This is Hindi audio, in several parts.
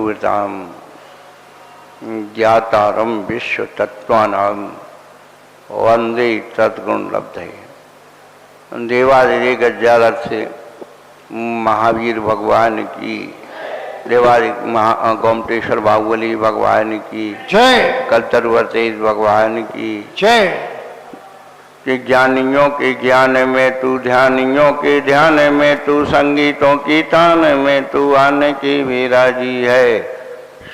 सर्वविदाम ज्ञातारम विश्व तत्वानाम वंदे तद्गुण लब्धे। देवादिदेव गज्जालत से महावीर भगवान की, देवादिक गोमटेश्वर बाहुबली भगवान की जय, कलतरुवतेज भगवान की जय। कि ज्ञानियों के ज्ञान में तू, ध्यानियों के ध्यान में तू, संगीतों की तान में तू आने की विराजी है।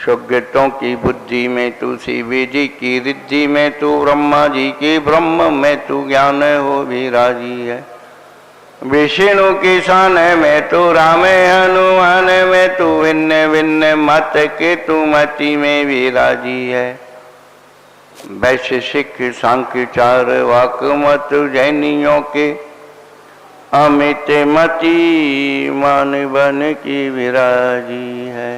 सुज्ञतों की बुद्धि में तू, शिवी जी की रिद्धि में तू, ब्रह्मा जी की ब्रह्म में तू ज्ञान हो विराजी है। विष्णु की शान में तू, राम हनुमान में तू, भिन्न भिन्न मत के तू मति में विराजी है। वैश्य सिख सांख्य चार वाक मत जैनियों के, अमित मति मान बन की विराजी है।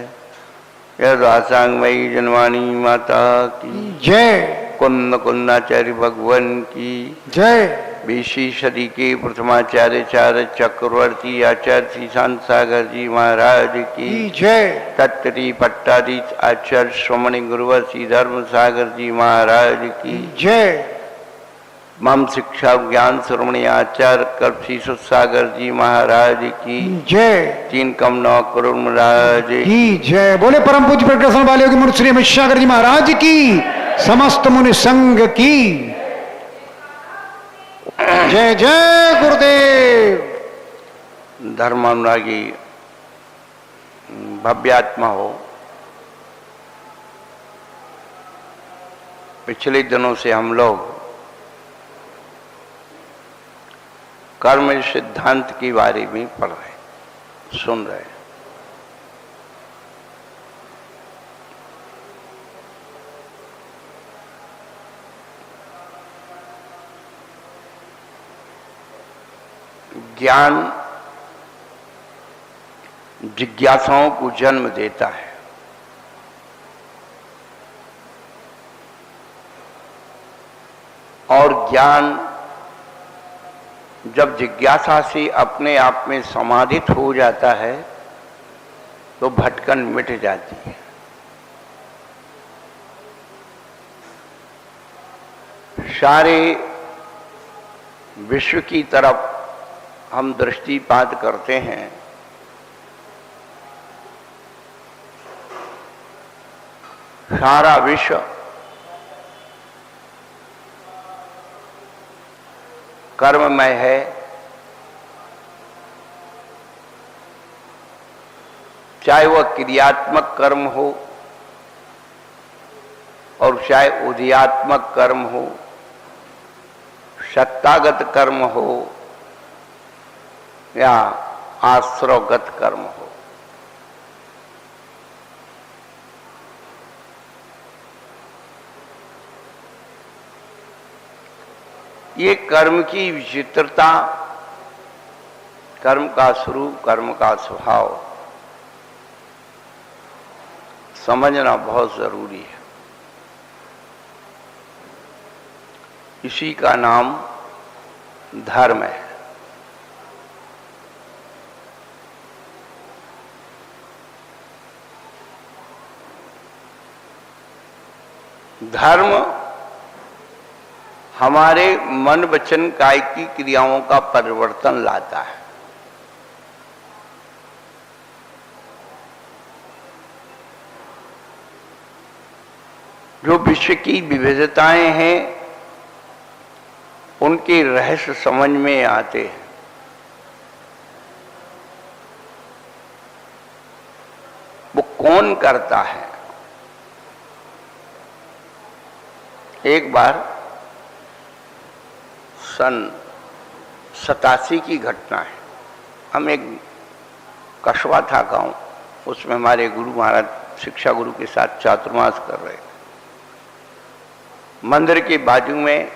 यह दासांगमयी जनवाणी माता की जय, कुंद कुंदाचार्य भगवान की जय। 20वीं सदी के प्रथमाचार्य चार्य चक्रवर्ती आचार्य श्री शांत सागर जी महाराज की जय। तत्री पट्टाधीश आचार्य श्रोमणी गुरुवर श्री धर्म सागर जी महाराज की जय। मम शिक्षा ज्ञान श्रोमणी आचार्य कल्पी सागर जी महाराज की जय। 3 कम 9 करोड़ महाराज की जय। बोले परम पूज्य प्रकाशन वाले योगी मुनि श्री अमित सागर जी महाराज की, समस्त मुनि संघ की जय जय गुरुदेव। धर्मानुरागी भव्यात्मा हो, पिछले दिनों से हम लोग कर्म सिद्धांत के बारे में पढ़ रहे, सुन रहे। ज्ञान जिज्ञासाओं को जन्म देता है और ज्ञान जब जिज्ञासा से अपने आप में समाधित हो जाता है तो भटकन मिट जाती है। सारे विश्व की तरफ हम दृष्टिपात करते हैं, सारा विश्व कर्ममय है। चाहे वह क्रियात्मक कर्म हो और चाहे उदयात्मक कर्म हो, सत्तागत कर्म हो या आश्रवगत कर्म हो। ये कर्म की विचित्रता, कर्म का स्वरूप, कर्म का स्वभाव समझना बहुत जरूरी है। इसी का नाम धर्म है। धर्म हमारे मन वचन काय की क्रियाओं का परिवर्तन लाता है। जो विश्व की विविधताएं हैं उनके रहस्य समझ में आते हैं। वो कौन करता है? एक बार सन 87 की घटना है। हम एक कस्बा था गांव, उसमें हमारे गुरु महाराज शिक्षा गुरु के साथ चातुर्मास कर रहे थे। मंदिर के बाजू में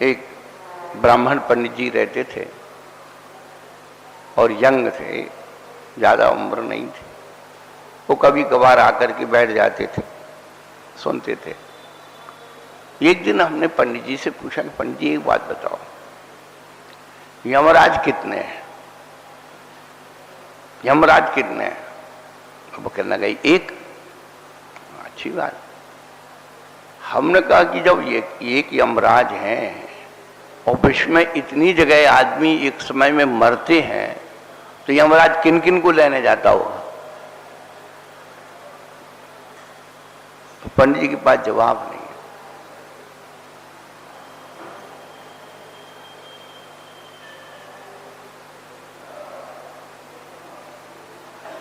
एक ब्राह्मण पंडित जी रहते थे और यंग थे, ज़्यादा उम्र नहीं थी। वो कभी कभार आकर के बैठ जाते थे, सुनते थे। एक दिन हमने पंडित जी से पूछा कि पंडित जी एक बात बताओ, यमराज कितने हैं? यमराज कितने हैं? अब कहना गई एक, अच्छी बात। हमने कहा कि जब एक यमराज हैं और विश्व में इतनी जगह आदमी एक समय में मरते हैं, तो यमराज किन किन को लेने जाता होगा? तो पंडित जी के पास जवाब नहीं।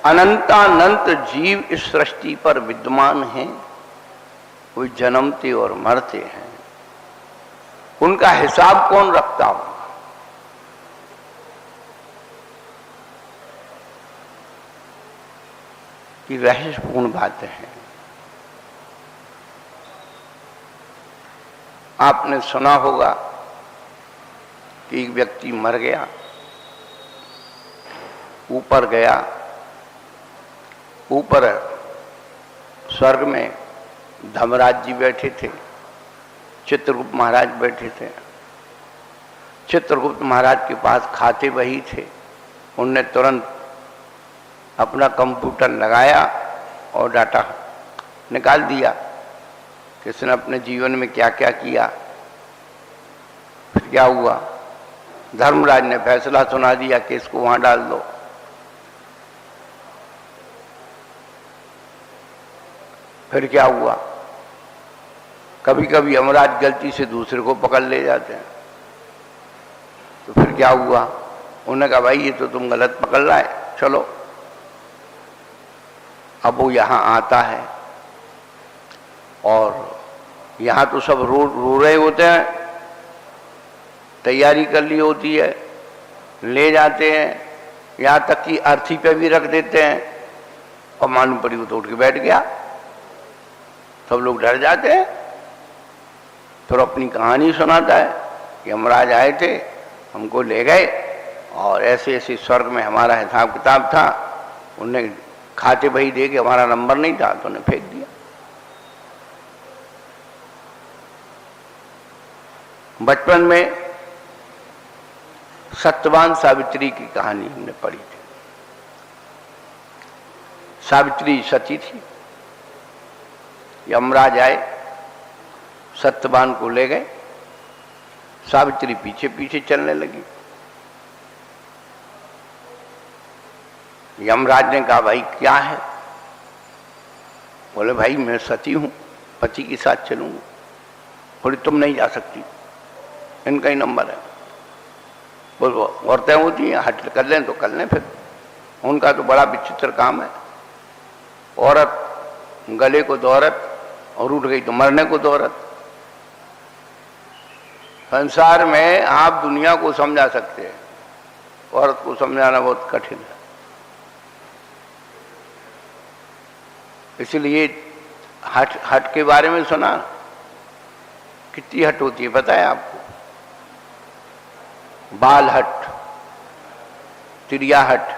अनंतानंत जीव इस सृष्टि पर विद्यमान हैं, वे जन्मते और मरते हैं, उनका हिसाब कौन रखता होगा? कि रहस्यपूर्ण बातें हैं। आपने सुना होगा कि एक व्यक्ति मर गया, ऊपर गया, ऊपर स्वर्ग में धर्मराज जी बैठे थे, चित्रगुप्त महाराज बैठे थे। चित्रगुप्त महाराज के पास खाते वही थे। उनने तुरंत अपना कंप्यूटर लगाया और डाटा निकाल दिया कि इसने अपने जीवन में क्या क्या किया। फिर क्या हुआ? धर्मराज ने फैसला सुना दिया कि इसको वहां डाल दो। फिर क्या हुआ? कभी कभी यमराज गलती से दूसरे को पकड़ ले जाते हैं। तो फिर क्या हुआ? उन्होंने कहा भाई ये तो तुम गलत पकड़ रहा है, चलो। अब वो यहाँ आता है और यहाँ तो सब रो रहे होते हैं, तैयारी कर ली होती है, ले जाते हैं, यहाँ तक कि अर्थी पे भी रख देते हैं और मालूम पड़ी वो तो उठ के बैठ गया। सब लोग डर जाते हैं। फिर अपनी कहानी सुनाता है कि यमराज आए थे, हमको ले गए और ऐसे ऐसे स्वर्ग में हमारा हिसाब किताब था, उनने खाते बही दे के हमारा नंबर नहीं था तो उन्हें फेंक दिया। बचपन में सत्यवान सावित्री की कहानी हमने पढ़ी थी। सावित्री सती थी, यमराज आए, सत्यवान को ले गए, सावित्री पीछे पीछे चलने लगी। यमराज ने कहा भाई क्या है? बोले भाई मैं सती हूं, पति के साथ चलूंगा। बोले तुम नहीं जा सकती, इनका ही नंबर है। बोलो औरतें होती हैं, हट कर लें तो कर लें, फिर उनका तो बड़ा विचित्र काम है। औरत गले को दौरत और उठ गई तो मरने को दौरत। संसार में आप दुनिया को समझा सकते हैं, औरत को समझाना बहुत कठिन है। इसलिए हट के बारे में सुना, कितनी हट होती है पता है आपको? बाल हट, चिड़िया हट,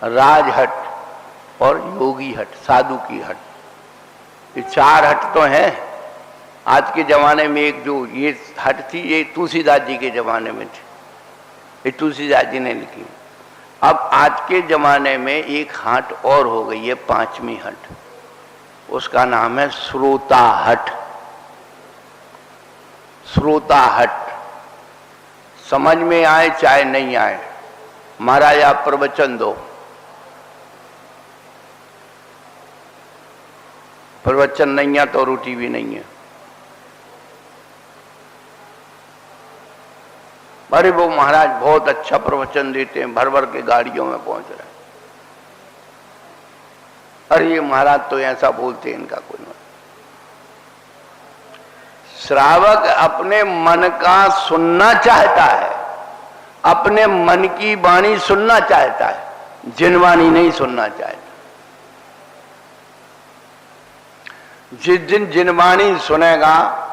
राज हट और योगी हट, साधु की हट। ये चार हट तो हैं। आज के जमाने में एक जो ये हट थी, ये तुलसीदास जी के जमाने में थी, ये तुलसीदास जी ने लिखी। अब आज के जमाने में एक हट और हो गई है, पांचवी हट, उसका नाम है श्रोता हट। श्रोता हट, समझ में आए चाहे नहीं आए, महाराज आप प्रवचन दो, प्रवचन नहीं है तो रोटी भी नहीं है। अरे वो महाराज बहुत अच्छा प्रवचन देते हैं, भर भर के गाड़ियों में पहुंच रहे हैं। अरे ये महाराज तो ऐसा बोलते हैं, इनका कोई नहीं। श्रावक अपने मन का सुनना चाहता है, अपने मन की वाणी सुनना चाहता है, जिनवाणी नहीं सुनना चाहता। जिस दिन जिनवाणी सुनेगा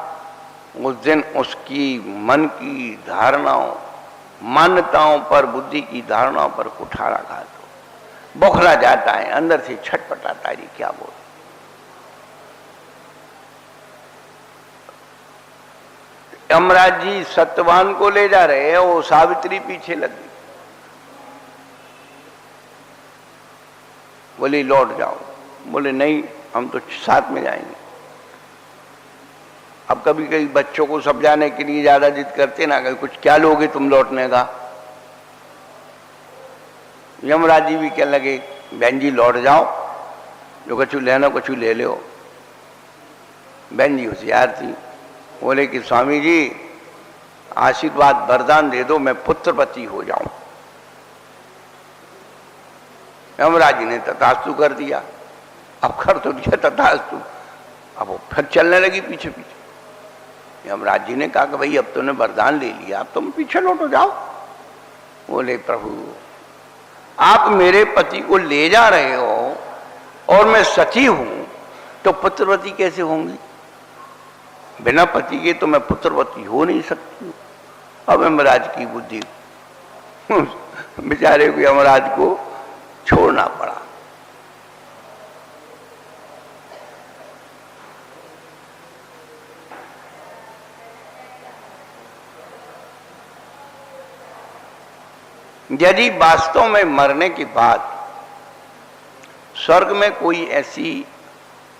उस दिन उसकी मन की धारणाओं, मान्यताओं पर, बुद्धि की धारणाओं पर कुठाराघात हो, बौखला जाता है, अंदर से छटपटाता है, क्या बोल। यमराज जी सत्यवान को ले जा रहे हैं, वो सावित्री पीछे लग गई। बोले लौट जाओ। बोले नहीं, हम तो साथ में जाएंगे। अब कभी कभी बच्चों को समझाने के लिए ज्यादा जिद करते ना, कुछ क्या लोगे तुम लौटने का। यमराज जी भी कहने लगे बहन जी लौट जाओ, जो कछु लेना कछु ले लो। बहन जी होशियार थी, बोले कि स्वामी जी आशीर्वाद वरदान दे दो, मैं पुत्रपति हो जाऊं। यमराज जी ने तथास्तु कर दिया। अब कर तो दिया तथास्तु, अब वो फिर चलने लगी पीछे पीछे। यमराज जी ने कहा कि भाई अब तुमने वरदान ले लिया, अब तुम पीछे लौटो जाओ। बोले प्रभु आप मेरे पति को ले जा रहे हो और मैं सती हूं, तो पुत्रवती कैसे होंगी? बिना पति के तो मैं पुत्रवती हो नहीं सकती। अब यमराज की बुद्धि बेचारे को यमराज को छोड़ना पड़ा। यदि वास्तव में मरने के बाद स्वर्ग में कोई ऐसी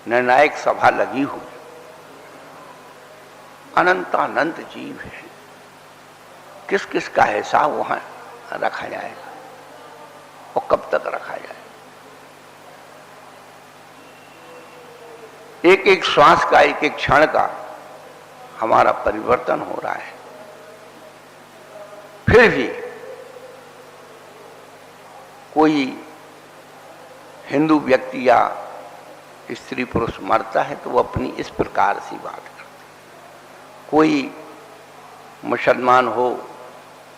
निर्णायक सभा लगी हो, अनंतानंत जीव है, किस किस का हिसाब वहां रखा जाएगा और कब तक रखा जाएगा? एक एक श्वास का, एक एक क्षण का हमारा परिवर्तन हो रहा है। फिर भी कोई हिंदू व्यक्ति या स्त्री पुरुष मरता है तो वो अपनी इस प्रकार से बात करते। कोई मुसलमान हो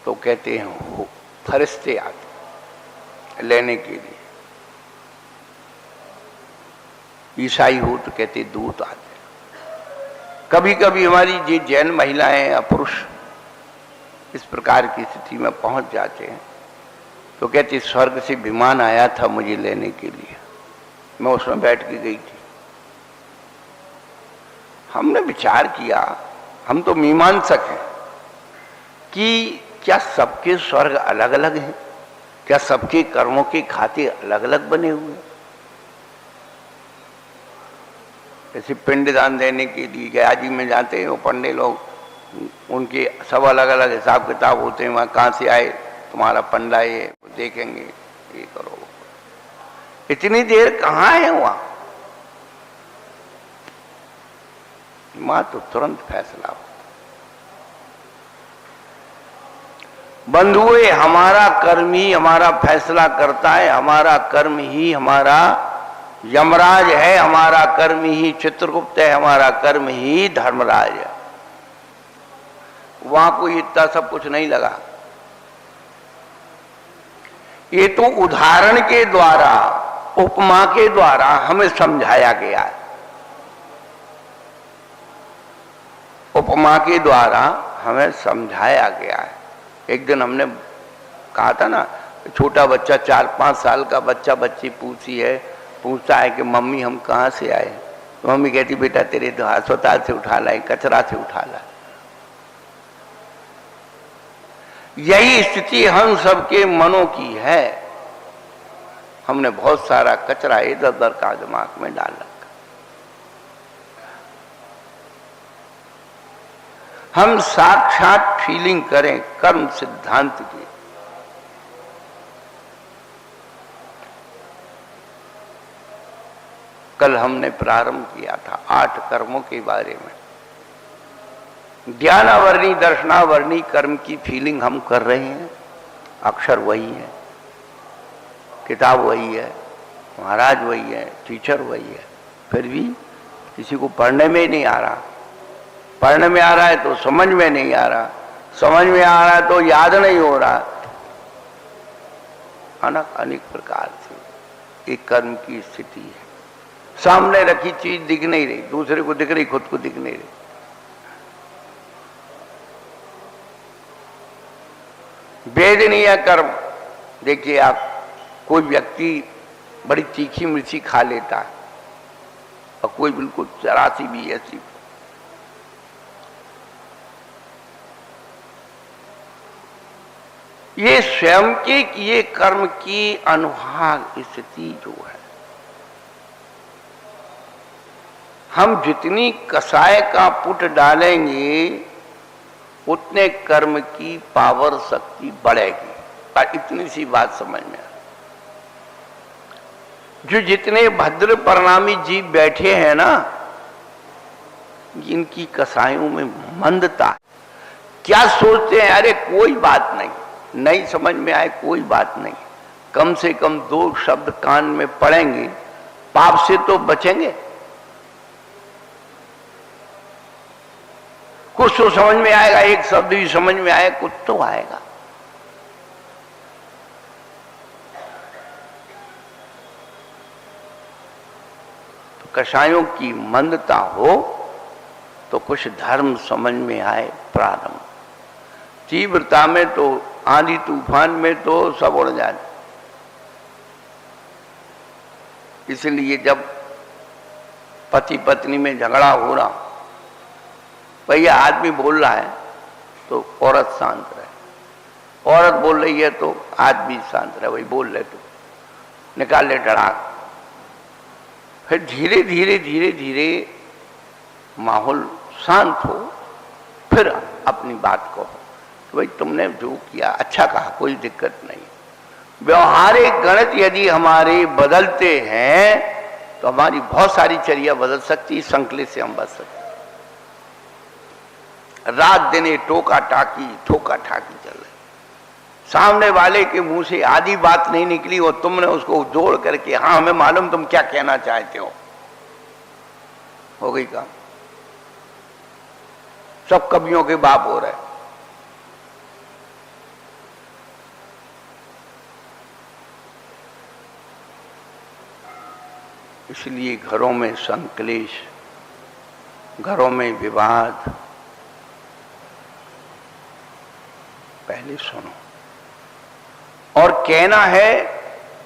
तो कहते हैं हो फरिश्ते आते लेने के लिए, ईसाई हो तो कहते दूत आते। कभी कभी हमारी ये जैन महिलाएं या पुरुष इस प्रकार की स्थिति में पहुंच जाते हैं तो कहती स्वर्ग से विमान आया था मुझे लेने के लिए, मैं उसमें बैठ के गई थी। हमने विचार किया, हम तो मीमांसक हैं, कि क्या सबके स्वर्ग अलग अलग हैं? क्या सबके कर्मों के खाते अलग अलग बने हुए हैं? जैसे पिंडदान देने के लिए गया जी में जाते हैं वो पंडे लोग, उनके सब अलग अलग हिसाब किताब होते हैं। वहाँ कहाँ से आए तुम्हारा पंडा, ये देखेंगे, ये करो। इतनी देर कहाँ है वहां? मां तो तुरंत फैसला हो। बंधुए हमारा कर्म ही हमारा फैसला करता है, हमारा कर्म ही हमारा यमराज है, हमारा कर्म ही चित्रगुप्त है, हमारा कर्म ही धर्मराज है। वहां कोई इतना सब कुछ नहीं लगा। ये तो उदाहरण के द्वारा, उपमा के द्वारा हमें समझाया गया है। उपमा के द्वारा हमें समझाया गया है। एक दिन हमने कहा था ना, छोटा बच्चा 4-5 साल का बच्चा बच्ची पूछता है कि मम्मी हम कहाँ से आए? तो मम्मी कहती बेटा तेरे तो अस्पताल से उठा लाए, कचरा से उठा लाए। यही स्थिति हम सबके मनों की है। हमने बहुत सारा कचरा इधर उधर का दिमाग में डाल रखा। हम साक्षात फीलिंग करें कर्म सिद्धांत की। कल हमने प्रारंभ किया था 8 कर्मों के बारे में। ज्ञानावरणी दर्शनावरणी कर्म की फीलिंग हम कर रहे हैं। अक्षर वही है, किताब वही है, महाराज वही है, टीचर वही है, फिर भी किसी को पढ़ने में नहीं आ रहा। पढ़ने में आ रहा है तो समझ में नहीं आ रहा, समझ में आ रहा है तो याद नहीं हो रहा। अनेक प्रकार से एक कर्म की स्थिति है। सामने रखी चीज दिख नहीं रही, दूसरे को दिख रही, खुद को दिख नहीं रही। वेदनीय कर्म, देखिए आप, कोई व्यक्ति बड़ी तीखी मिर्ची खा लेता है और कोई बिल्कुल जरा सी भी ऐसी। ये स्वयं के किए कर्म की अनुभाग स्थिति जो है हम जितनी कसाय का पुट डालेंगे उतने कर्म की पावर शक्ति बढ़ेगी। पर इतनी सी बात समझ में, जो जितने भद्र परिणामी जीव बैठे हैं ना, इनकी कसायों में मंदता है। क्या सोचते हैं, अरे कोई बात नहीं, नहीं समझ में आए कोई बात नहीं, कम से कम 2 शब्द कान में पड़ेंगे, पाप से तो बचेंगे। कुछ तो समझ में आएगा, एक शब्द भी समझ में आए, कुछ तो आएगा। तो कषायों की मंदता हो तो कुछ धर्म समझ में आए प्रारंभ। तीव्रता में तो, आंधी तूफान में तो सब उड़ जाए। इसलिए जब पति पत्नी में झगड़ा हो रहा, भैया आदमी बोल रहा है तो औरत शांत रहे, औरत बोल रही है तो आदमी शांत रहे, वही बोल ले तो निकाल ले डराक। फिर धीरे धीरे धीरे धीरे माहौल शांत हो, फिर अपनी बात कहो तो भाई तुमने जो किया अच्छा कहा, कोई दिक्कत नहीं। व्यवहारिक गणित यदि हमारे बदलते हैं तो हमारी बहुत सारी चर्या बदल सकती, संकलित से हम बच सकते। रात दिन ये टोका टाकी चल रही, सामने वाले के मुंह से आधी बात नहीं निकली और तुमने उसको जोड़ करके, हाँ हमें मालूम तुम क्या कहना चाहते हो गई काम। सब कवियों के बाप हो रहे। इसलिए घरों में संक्लेश, घरों में विवाद, पहले सुनो, और कहना है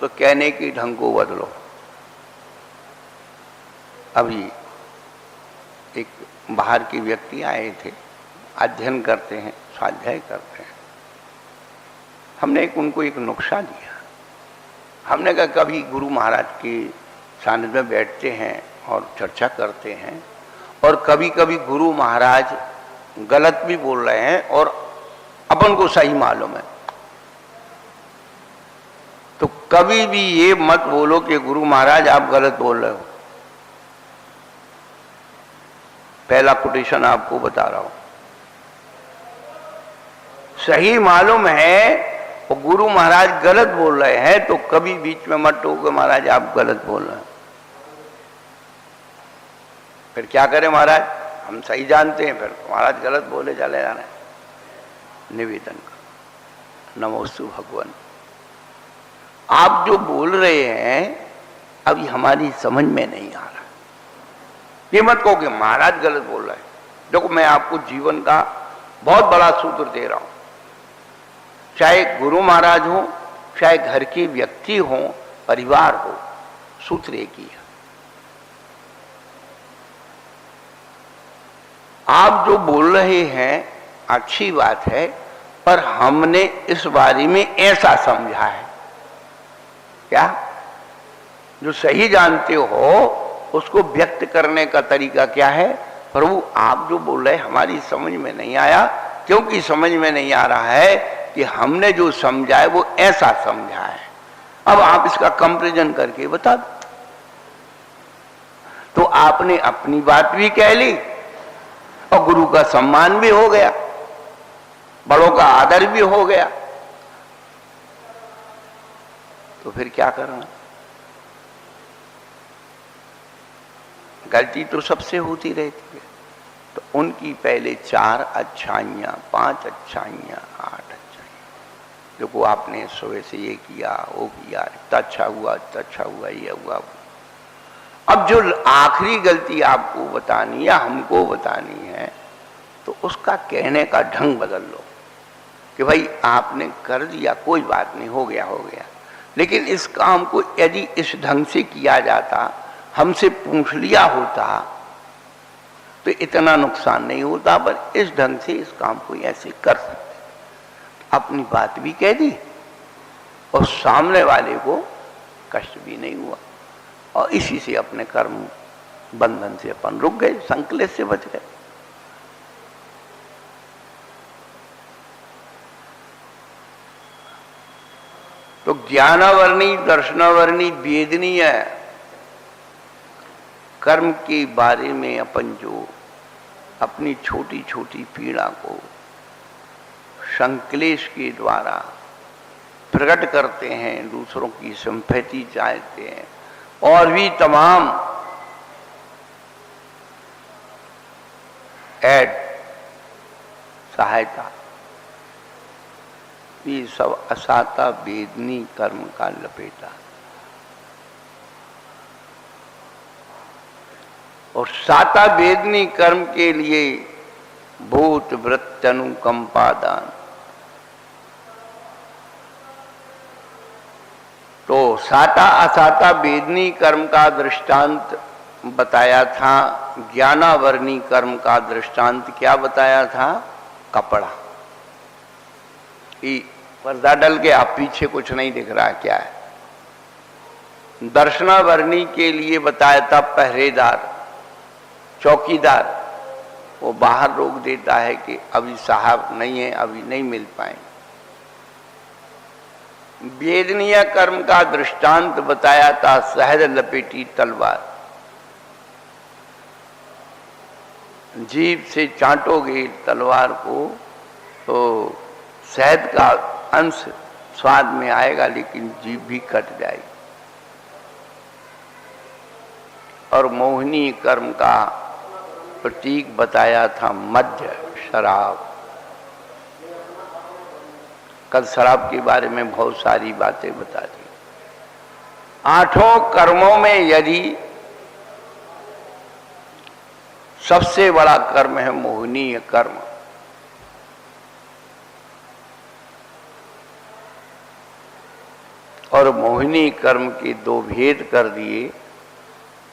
तो कहने के ढंग को बदलो। अभी एक बाहर के व्यक्ति आए थे, अध्ययन करते हैं, स्वाध्याय करते हैं। हमने उनको एक नुक्शा दिया। हमने कहा कभी गुरु महाराज के सानिध्य में बैठते हैं और चर्चा करते हैं, और कभी कभी गुरु महाराज गलत भी बोल रहे हैं और अपन को सही मालूम है। तो कभी भी ये मत बोलो कि गुरु महाराज आप गलत बोल रहे हो। पहला कोटेशन आपको बता रहा हूं, सही मालूम है और गुरु महाराज गलत बोल रहे हैं तो कभी बीच में मत टोको महाराज आप गलत बोल रहे हैं। फिर क्या करें महाराज, हम सही जानते हैं, फिर महाराज गलत बोले चले जा रहे हैं। निवेदन करो, नमोस्तु भगवान, आप जो बोल रहे हैं अभी हमारी समझ में नहीं आ रहा। ये मत कहो कि महाराज गलत बोल रहा है। देखो मैं आपको जीवन का बहुत बड़ा सूत्र दे रहा हूं, चाहे गुरु महाराज हो, चाहे घर के व्यक्ति हो, परिवार हो, सूत्र एक ही है। आप जो बोल रहे हैं अच्छी बात है, पर हमने इस बारे में ऐसा समझा है। क्या जो सही जानते हो उसको व्यक्त करने का तरीका क्या है? प्रभु आप जो बोल रहे हैं हमारी समझ में नहीं आया, क्योंकि समझ में नहीं आ रहा है कि हमने जो समझा है वो ऐसा समझा है। अब आप इसका कंपैरिजन करके बता दो। तो आपने अपनी बात भी कह ली और गुरु का सम्मान भी हो गया, बड़ों का आदर भी हो गया। तो फिर क्या करना? गलती तो सबसे होती रहती है। तो उनकी पहले 4 अच्छाइयां, 5 अच्छाइयां, 8 अच्छाइयां, देखो आपने सुबह से ये किया, वो किया, इतना अच्छा हुआ, इतना अच्छा हुआ, ये हुआ। अब जो आखिरी गलती आपको बतानी या हमको बतानी है, तो उसका कहने का ढंग बदल लो कि भाई आपने कर दिया, कोई बात नहीं, हो गया हो गया, लेकिन इस काम को यदि इस ढंग से किया जाता, हमसे पूछ लिया होता तो इतना नुकसान नहीं होता, पर इस ढंग से इस काम को ऐसे कर सकते। अपनी बात भी कह दी और सामने वाले को कष्ट भी नहीं हुआ, और इसी से अपने कर्म बंधन से अपन रुक गए, संकलेश से बच गए। तो ज्ञानावरणी दर्शनावरणी वेदनीय कर्म के बारे में अपन जो अपनी छोटी छोटी पीड़ा को संकलेश के द्वारा प्रकट करते हैं, दूसरों की सिंपैथी चाहते हैं और भी तमाम ऐड सहायता, ये सब असाता वेदनी कर्म का लपेटा। और साता वेदनी कर्म के लिए भूत वृत्त अनुकंपा दान। तो साता असाता वेदनी कर्म का दृष्टांत बताया था, ज्ञानावरणी कर्म का दृष्टांत क्या बताया था? कपड़ा। ये पर्दा डल के आप पीछे कुछ नहीं दिख रहा क्या है? दर्शनावरणी के लिए बताया था पहरेदार, चौकीदार। वो बाहर रोक देता है कि अभी साहब नहीं है, अभी नहीं मिल पाएंगे। वेदनीय कर्म का दृष्टांत बताया था सहज लपेटी तलवार। जीभ से चाटोगे तलवार को तो शहद का अंश स्वाद में आएगा, लेकिन जीभ भी कट जाएगी। और मोहिनी कर्म का प्रतीक बताया था मद्य, शराब। कल शराब के बारे में बहुत सारी बातें बता दी। आठों कर्मों में यदि सबसे बड़ा कर्म है मोहनीय कर्म, और मोहिनी कर्म के दो भेद कर दिए,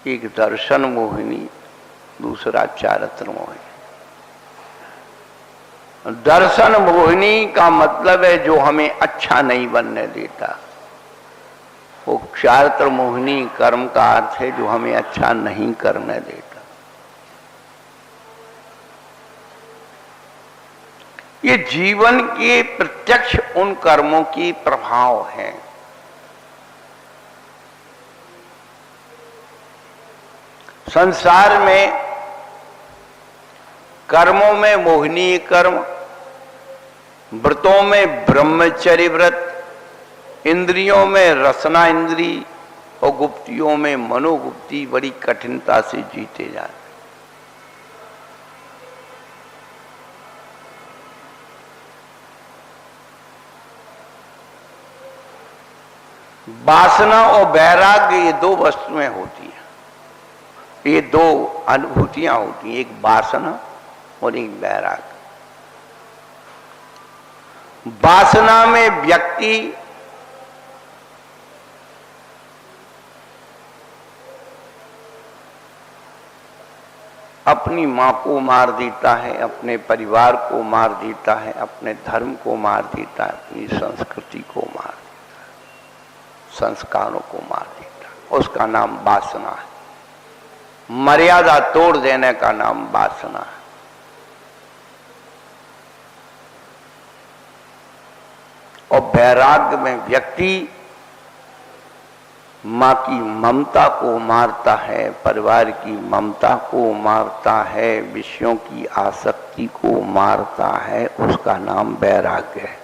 एक दर्शन मोहिनी, दूसरा चारित्र मोहिनी। दर्शन मोहिनी का मतलब है जो हमें अच्छा नहीं बनने देता। वो चारित्र मोहिनी कर्म का अर्थ है जो हमें अच्छा नहीं करने देता। ये जीवन के प्रत्यक्ष उन कर्मों की प्रभाव है। संसार में कर्मों में मोहिनी कर्म, व्रतों में ब्रह्मचर्य व्रत, इंद्रियों में रसना इंद्री और गुप्तियों में मनोगुप्ती बड़ी कठिनता से जीते जाते। वासना और वैराग्य ये दो वस्तुएं होती हैं, ये दो अनुभूतियां होती हैं, एक वासना और एक वैराग्य। वासना में व्यक्ति अपनी मां को मार देता है, अपने परिवार को मार देता है, अपने धर्म को मार देता है, अपनी संस्कृति को मार देता है, संस्कारों को मार देता है। उसका नाम वासना है। मर्यादा तोड़ देने का नाम वासना है। और वैराग्य में व्यक्ति मां की ममता को मारता है, परिवार की ममता को मारता है, विषयों की आसक्ति को मारता है, उसका नाम वैराग्य है।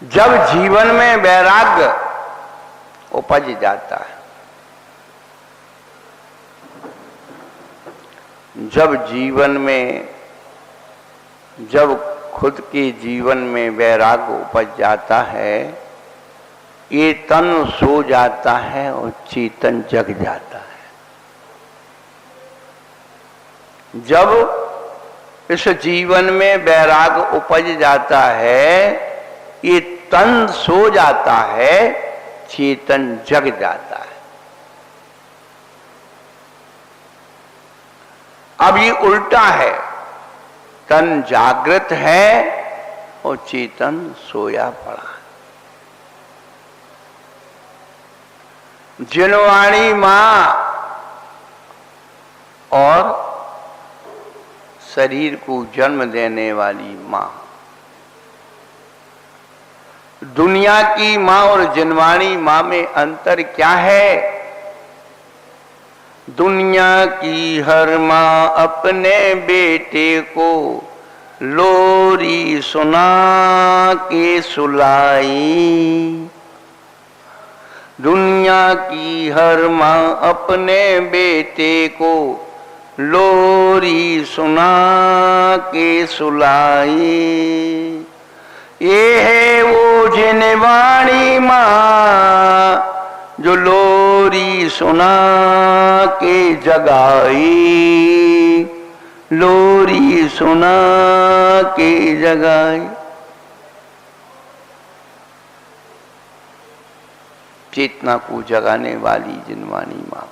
जब जीवन में वैराग्य उपज जाता है, जब जीवन में, जब खुद के जीवन में वैराग्य उपज जाता है, ये तन सो जाता है और चेतन जग जाता है। जब इस जीवन में वैराग्य उपज जाता है, ये तन सो जाता है, चेतन जग जाता है। अब ये उल्टा है, तन जागृत है, और चेतन सोया पड़ा। जिनवाणी मां और शरीर को जन्म देने वाली मां, दुनिया की मां और जिनवाणी मां में अंतर क्या है? दुनिया की हर मां अपने बेटे को लोरी सुना के सुलाई। दुनिया की हर मां अपने बेटे को लोरी सुना के सुलाई। ये है वो जिनवाणी मां जो लोरी सुना के जगाई। लोरी सुना के जगाई। चेतना को जगाने वाली जिनवाणी मां।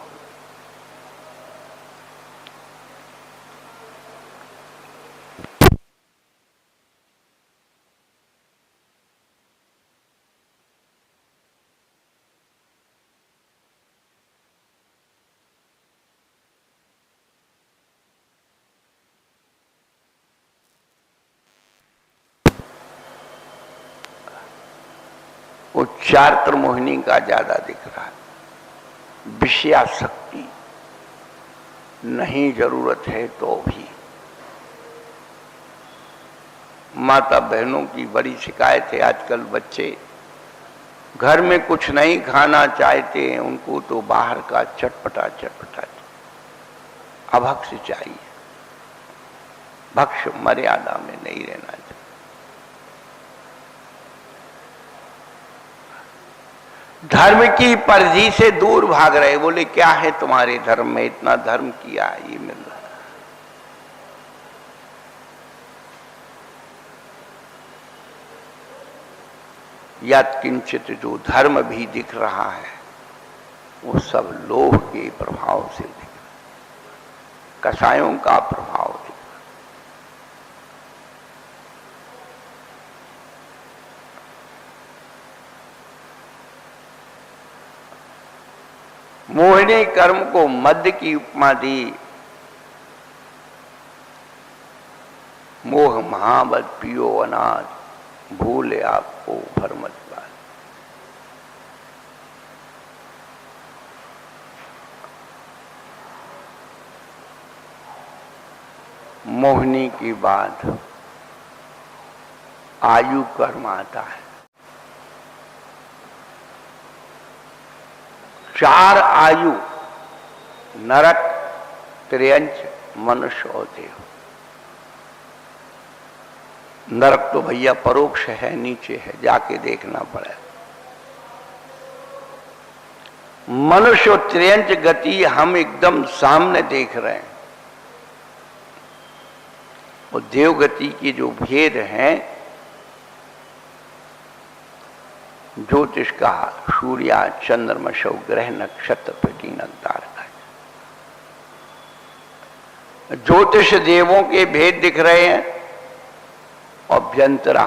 वो चारित्र मोहिनी का ज्यादा दिख रहा है। विषयाशक्ति नहीं जरूरत है तो भी। माता बहनों की बड़ी शिकायत है, आजकल बच्चे घर में कुछ नहीं खाना चाहते हैं, उनको तो बाहर का चटपटा चटपटा अभक्ष्य चाहिए। भक्ष्य मर्यादा में नहीं रहना चाहिए। धर्म की परिधि से दूर भाग रहे। बोले क्या है तुम्हारे धर्म में, इतना धर्म किया ये मिल रहा है। यत् किंचित जो धर्म भी दिख रहा है वो सब लोभ के प्रभाव से दिख रहा है, कसायों का प्रभाव दिख रहा है। मोहिनी कर्म को मद्य की उपमा दी। मोह महाबल पियो अनाज, भूले आपको भरमत बात। मोहिनी की बात आयु कर्म आता है। 4 आयु, नरक, त्रियंच, मनुष्य और देव। नरक तो भैया परोक्ष है, नीचे है, जाके देखना पड़े। मनुष्य और त्रियंच गति हम एकदम सामने देख रहे हैं। और देव गति के जो भेद हैं, ज्योतिष का सूर्या चंद्रमा शव ग्रह नक्षत्र प्रति नगदार का। ज्योतिष देवों के भेद दिख रहे हैं। अभ्यंतरा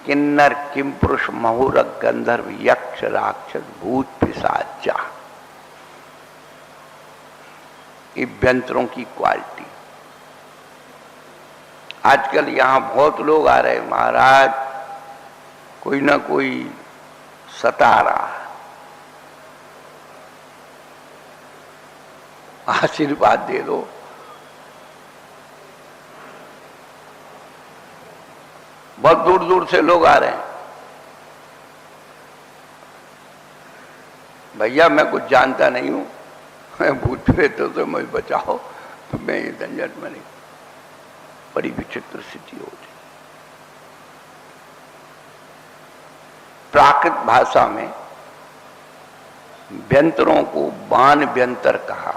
किन्नर किम पुरुष महुरक गंधर्व यक्ष राक्षस भूत पिशाच। अभ्यंतरों की क्वालिटी। आजकल यहां बहुत लोग आ रहे, महाराज कोई ना कोई सता रहा, आशीर्वाद दे दो। बहुत दूर दूर से लोग आ रहे हैं। भैया मैं कुछ जानता नहीं हूं, मैं भूत प्रेतों से मुझे बचाओ, तो मैं ये झंझट में नहीं। बड़ी विचित्र स्थिति होती। प्राकृत भाषा में व्यंतरों को बाण व्यंतर कहा।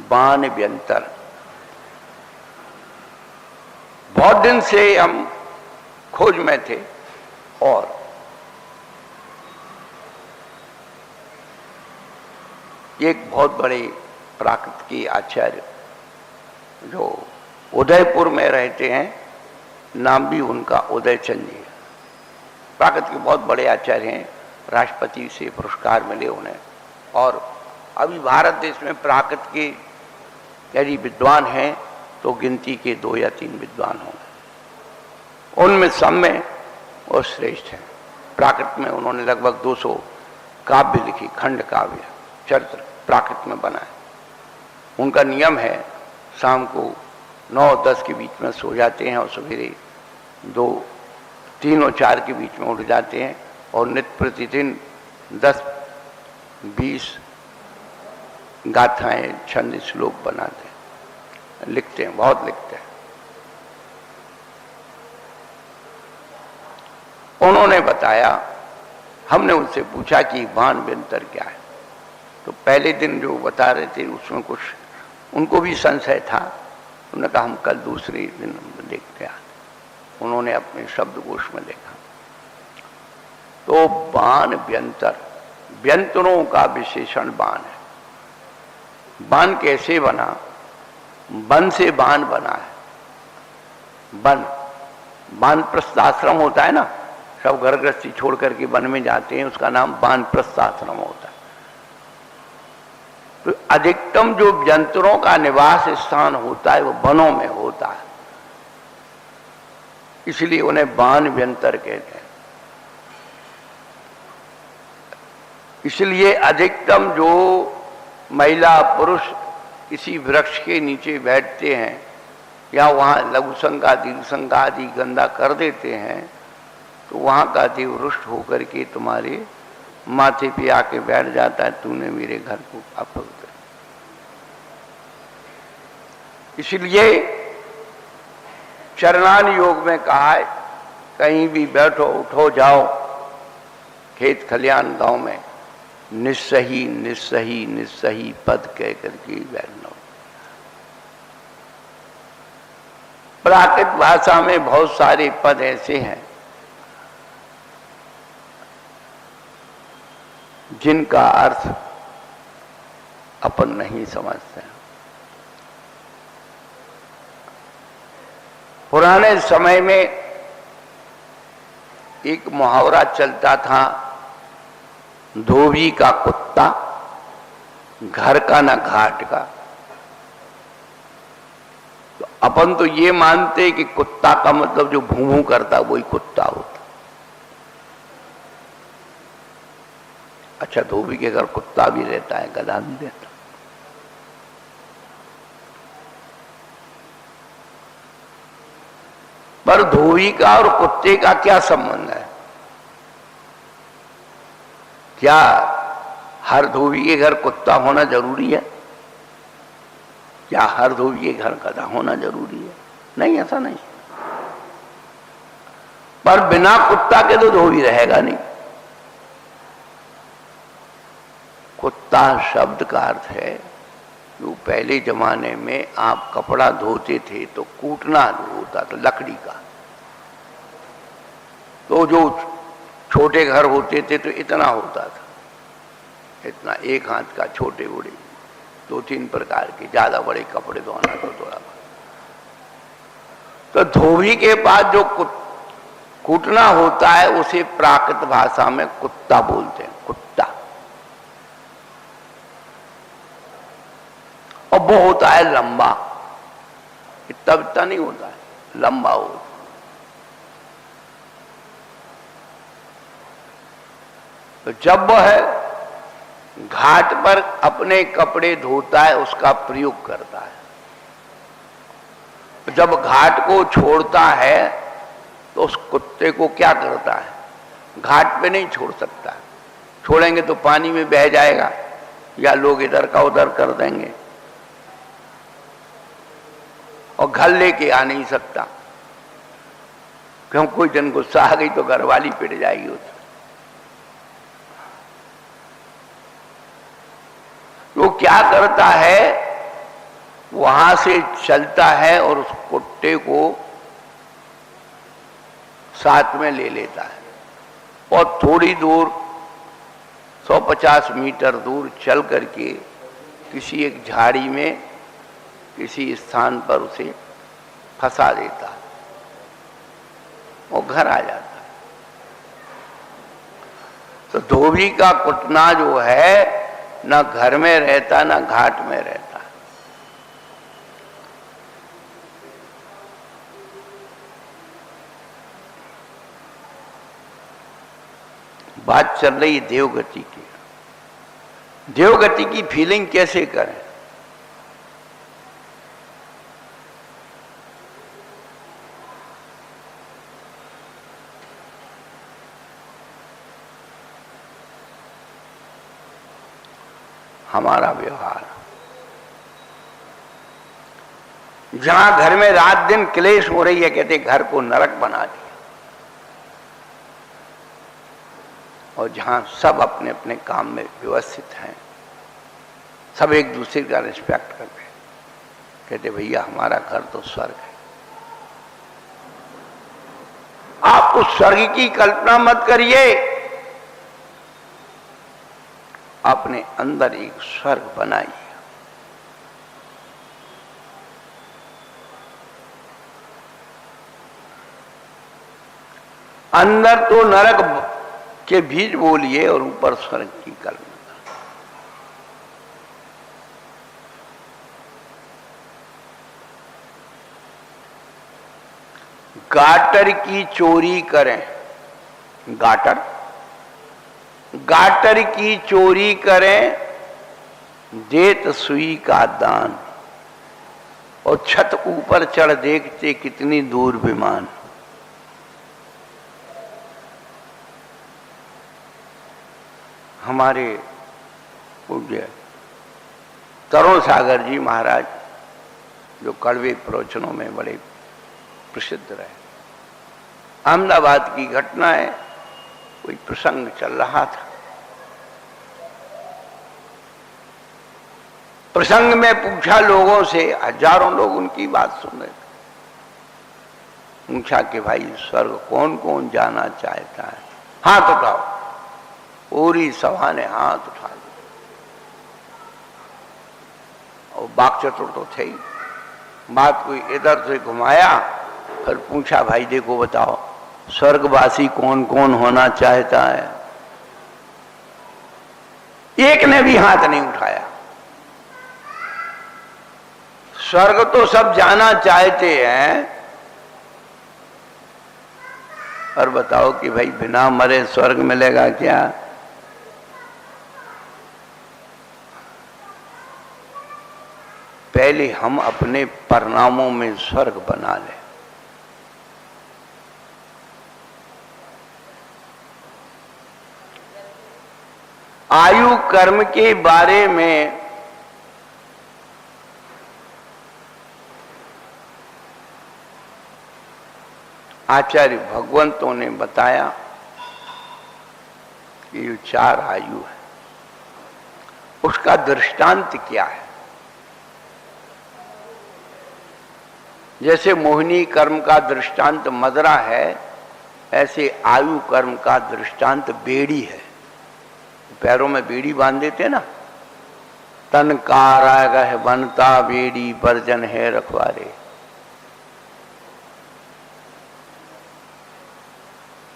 बाण व्यंतर बहुत दिन से हम खोज में थे। और एक बहुत बड़े प्राकृत के आचार्य जो उदयपुर में रहते हैं, नाम भी उनका उदयचंद जी है। प्राकृत के बहुत बड़े आचार्य हैं, राष्ट्रपति से पुरस्कार मिले उन्हें। और अभी भारत देश में प्राकृत के यदि विद्वान हैं तो गिनती के 2 या 3 विद्वान होंगे, उनमें सब में वो श्रेष्ठ हैं। प्राकृत में उन्होंने लगभग 200 काव्य लिखी, खंड काव्य, चरित्र प्राकृत में बनाए। उनका नियम है शाम को 9-10 के बीच में सो जाते हैं और सवेरे 2, 3 और 4 के बीच में उठ जाते हैं और नित्य प्रतिदिन 10-20 गाथाएं, छंद, श्लोक बनाते हैं, लिखते हैं, बहुत लिखते हैं। उन्होंने बताया, हमने उनसे पूछा कि बाण व्यंतर क्या है, तो पहले दिन जो बता रहे थे उसमें कुछ उनको भी संशय था। उन्होंने कहा हम कल दूसरे दिन देखते आते। उन्होंने अपने शब्दकोश में देखा तो बाण व्यंतर, व्यंतरों का विशेषण बाण है। बाण कैसे बना? वन से बाण बना है। वन, वानप्रस्थ आश्रम होता है ना, सब घर गृहस्थी छोड़ करके वन में जाते हैं, उसका नाम वानप्रस्थ आश्रम होता है। तो अधिकतम जो व्यंतरों का निवास स्थान होता है वो वनों में होता है, इसलिए उन्हें बाण व्यंतर कहते हैं। इसलिए अधिकतम जो महिला पुरुष किसी वृक्ष के नीचे बैठते हैं या वहाँ लघु संज्ञा दीर्घ संज्ञा आदि गंदा कर देते हैं तो वहाँ का देव रुष्ट होकर के तुम्हारे माथे पे आके बैठ जाता है, तूने मेरे घर को अपवित्र। इसलिए चरणान योग में कहा है, कहीं भी बैठो, उठो, जाओ, खेत खलियान गांव में, निस्सही निस्सही निस्सही पद कह करके बैठना। प्राकृत भाषा में बहुत सारे पद ऐसे हैं जिनका अर्थ अपन नहीं समझते। पुराने समय में एक मुहावरा चलता था, धोबी का कुत्ता, घर का ना घाट का। तो अपन तो ये मानते कि कुत्ता का मतलब जो भूं भूं करता वही कुत्ता होता। अच्छा, धोबी के घर कुत्ता भी रहता है, गधा भी रहता। पर धोबी का और कुत्ते का क्या संबंध है? क्या हर धोबी के घर कुत्ता होना जरूरी है? क्या हर धोबी के घर गधा होना जरूरी है? नहीं, ऐसा नहीं। पर बिना कुत्ता के तो धोबी रहेगा नहीं। कुत्ता शब्द का अर्थ है, जो पहले जमाने में आप कपड़ा धोते थे तो कूटना होता था लकड़ी का। तो जो छोटे घर होते थे तो इतना होता था, इतना, एक हाथ का, छोटे बड़े 2-3 प्रकार के, ज्यादा बड़े कपड़े धोना तो थोड़ा। तो धोबी के पास जो कूटना होता है उसे प्राकृत भाषा में कुत्ता बोलते हैं, कुत्ता। और वो होता है लंबा, इतना नहीं होता है, लंबा होता। तो जब वह घाट पर अपने कपड़े धोता है उसका प्रयोग करता है। जब घाट को छोड़ता है तो उस कुत्ते को क्या करता है? घाट पे नहीं छोड़ सकता, छोड़ेंगे तो पानी में बह जाएगा या लोग इधर का उधर कर देंगे, और घर लेके आ नहीं सकता, क्यों? कोई दिन गुस्सा आ गई तो घरवाली पिट जाएगी उसे। वो क्या करता है, वहां से चलता है और उस कुत्ते को साथ में ले लेता है और थोड़ी दूर 150 मीटर दूर चल करके किसी एक झाड़ी में किसी स्थान पर उसे फंसा देता है। वो घर आ जाता है। तो धोबी का कुटना जो है ना घर में रहता ना घाट में रहता। बात चल रही देवगति की। देवगति की फीलिंग कैसे करें? हमारा व्यवहार, जहां घर में रात दिन क्लेश हो रही है, कहते घर को नरक बना दिया, और जहां सब अपने अपने काम में व्यवस्थित हैं, सब एक दूसरे का रिस्पेक्ट करते हैं, कहते भैया हमारा घर तो स्वर्ग है। आप उस स्वर्ग की कल्पना मत करिए, अपने अंदर एक स्वर्ग बनाइए। अंदर तो नरक के बीज बोलिए और ऊपर स्वर्ग की कल्पना। गाटर की चोरी करें, गाटर की चोरी करें, देत सुई का दान, और छत ऊपर चढ़ देखते कितनी दूर विमान। हमारे पूज्य तरुण सागर जी महाराज, जो कड़वे प्रवचनों में बड़े प्रसिद्ध रहे, अहमदाबाद की घटना है, कोई प्रसंग चल रहा था, प्रसंग में पूछा लोगों से, हजारों लोग उनकी बात सुन रहे थे, पूछा कि भाई स्वर्ग कौन कौन जाना चाहता है? हाथ उठाओ। पूरी सभा ने हाथ उठा दिया, और बाक चतुर तो थे ही, बात कोई इधर से घुमाया, फिर पूछा भाई देखो बताओ स्वर्गवासी कौन कौन होना चाहता है? एक ने भी हाथ नहीं उठाया। स्वर्ग तो सब जाना चाहते हैं, और बताओ कि भाई बिना मरे स्वर्ग मिलेगा क्या? पहले हम अपने परिणामों में स्वर्ग बना लें। आयु कर्म के बारे में आचार्य भगवंतों ने बताया कि ये 4 आयु है, उसका दृष्टांत क्या है? जैसे मोहिनी कर्म का दृष्टांत मदरा है, ऐसे आयु कर्म का दृष्टांत बेड़ी है। पैरों में बेड़ी बांध देते ना, तन कारागा है बनता बेड़ी, बर्जन है रखवारे।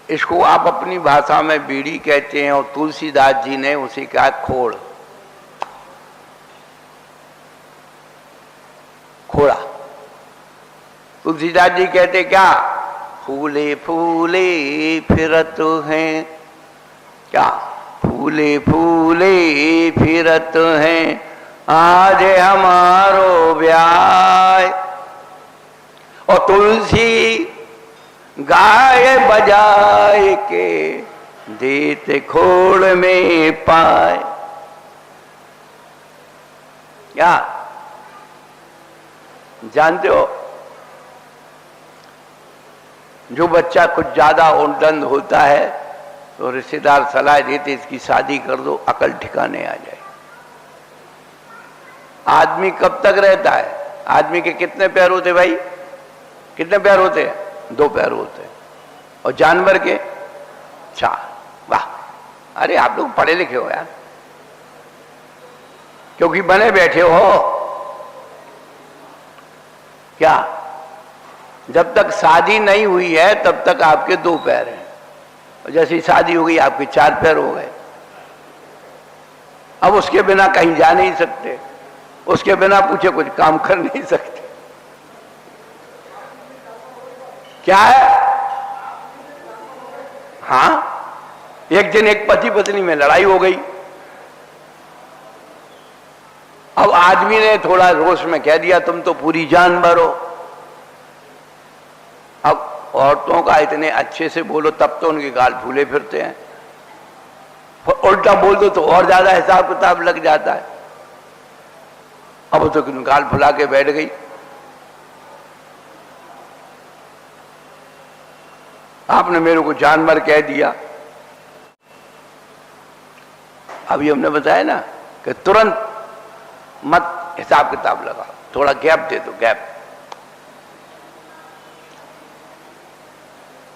इसको आप अपनी भाषा में बीड़ी कहते हैं, और तुलसीदास जी ने उसे कहा खोड़, खोड़ा। तुलसीदास जी कहते क्या? फूले फूले फिरत हैं, क्या? फूले फूले फिरत हैं, आज हमारो ब्याह। और तुलसी गाय बजाए के देते खोड़ में पाए। क्या जानते हो, जो बच्चा कुछ ज्यादा उद्दंड होता है तो रिश्तेदार सलाह देते इसकी शादी कर दो, अकल ठिकाने आ जाए। आदमी कब तक रहता है? आदमी के कितने पैर होते भाई? कितने पैर होते हैं? 2 पैर होते हैं। और जानवर के 4। वाह, अरे आप लोग पढ़े लिखे हो यार, क्योंकि बने बैठे हो। क्या जब तक शादी नहीं हुई है तब तक आपके 2 पैर हैं, और जैसी शादी हो गई आपके 4 पैर हो गए। अब उसके बिना कहीं जा नहीं सकते, उसके बिना पूछे कुछ काम कर नहीं सकते। क्या है? हाँ, एक दिन एक पति पत्नी में लड़ाई हो गई। अब आदमी ने थोड़ा रोष में कह दिया तुम तो पूरी जानवर हो। अब औरतों का इतने अच्छे से बोलो तब तो उनके गाल फूले फिरते हैं, उल्टा बोल दो तो और ज्यादा हिसाब किताब लग जाता है। अब वो तो गाल फुला के बैठ गई। आपने मेरे को जानवर कह दिया। अभी हमने बताया ना कि तुरंत मत हिसाब किताब लगाओ, थोड़ा गैप दे दो, गैप।